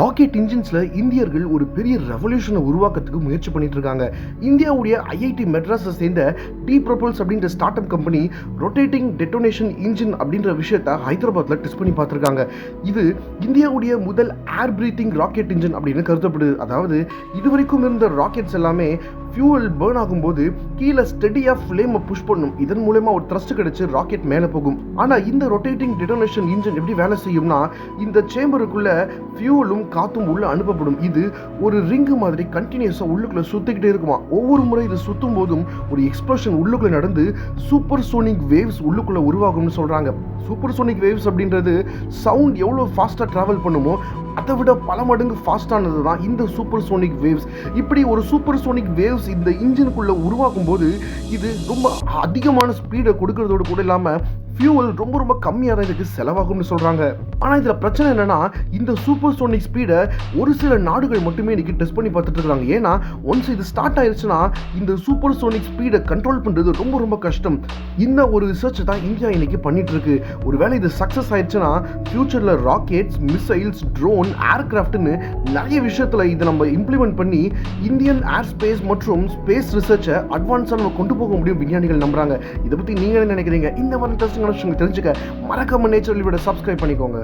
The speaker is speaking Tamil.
ராக்கெட் இன்ஜின்ஸ்ல இந்தியர்கள் ஒரு பெரிய ரெவல்யூஷனை உருவாக்கத்துக்கு முயற்சி பண்ணிட்டு இருக்காங்க. இந்தியாவுடைய ஐஐடி மெட்ராஸை சேர்ந்த டி ப்ரொபல்ஸ் அப்படின்ற start up company rotating detonation engine அப்படின்ற விஷயத்தை ஹைதராபாத்ல டெஸ்ட் பண்ணி பார்த்துருக்காங்க. இது இந்தியாவுடைய முதல் ஏர் பிரீத்திங் ராக்கெட் இன்ஜின் அப்படின்னு கருதப்படுது. அதாவது இதுவரைக்கும் இருந்த ராக்கெட்ஸ் எல்லாமே ஃபியூவல் பேர்ன் ஆகும்போது கீழே ஸ்டெடியா ஃப்ளேமை புஷ் பண்ணும். இதன் மூலமா ஒரு த்ரஸ்ட் கிடைச்சு ராக்கெட் மேலே போகும். ஆனா இந்த ரொட்டேட்டிங் டெட்டோனேஷன் இன்ஜின் எப்படி வேலை செய்யும்னா, இந்த சேம்பருக்குள்ள ஃபியூவலும் காத்தும் உள்ள அனுப்பப்படும். இது ஒரு ரிங்கு மாதிரி கண்டினியூஸா உள்ளுக்குள்ள சுத்திக்கிட்டே இருக்குமா. ஒவ்வொரு முறை இது சுத்தும் போதும் ஒரு எக்ஸ்ப்ளோஷன் உள்ளுக்குள்ள நடந்து சூப்பர் சோனிக் வேவ்ஸ் உள்ளுக்குள்ள உருவாகும்னு சொல்றாங்க. சூப்பர் சோனிக் வேவ்ஸ் அப்படின்றது சவுண்ட் எவ்வளோ ஃபாஸ்டா டிராவல் பண்ணுமோ அதை விட பல மடங்கு ஃபாஸ்டானது தான் இந்த சூப்பர் சோனிக் வேவ்ஸ். இப்படி ஒரு சூப்பர் சோனிக் வேவ்ஸ் இந்த இன்ஜினுக்குள்ள உருவாக்கும் போது இது ரொம்ப அதிகமான ஸ்பீடை கொடுக்கறதோடு கூட இல்லாமல் ஃபியூவல் ரொம்ப ரொம்ப கம்மியாக இதுக்கு செலவாகும்னு சொல்கிறாங்க. ஆனால் இதில் பிரச்சனை என்னன்னா, இந்த சூப்பர் சோனிக் ஸ்பீடை ஒரு சில நாடுகள் மட்டுமே இன்னைக்கு டெஸ்ட் பண்ணி பார்த்துட்டு இருக்காங்க. ஏன்னா ஒன்ஸ் இது ஸ்டார்ட் ஆயிடுச்சுன்னா இந்த சூப்பர் சோனிக் ஸ்பீடை கண்ட்ரோல் பண்ணுறது ரொம்ப ரொம்ப கஷ்டம். இந்த ஒரு ரிசர்ச் தான் இந்தியா இன்னைக்கு பண்ணிட்டு இருக்கு. ஒருவேளை இது சக்ஸஸ் ஆயிடுச்சுன்னா ஃபியூச்சரில் ராக்கெட்ஸ், மிசைல்ஸ், ட்ரோன், ஏர்கிராஃப்ட்னு நிறைய விஷயத்தில் இதை நம்ம இம்ப்ளிமெண்ட் பண்ணி இந்தியன் ஏர் ஸ்பேஸ் மற்றும் ஸ்பேஸ் ரிசர்ச்சை அட்வான்ஸாக நம்ம கொண்டு போக முடியும் விஞ்ஞானிகள் நம்புறாங்க. இதை பற்றி நீங்கள் என்ன நினைக்கிறீங்க? இந்த மாதிரி இன்ட்ரெஸ்டிங்கான விஷயங்கள் தெரிஞ்சுக்க மறக்காம நேச்சர் லிவிட சப்ஸ்கிரைப் பண்ணிக்கோங்க.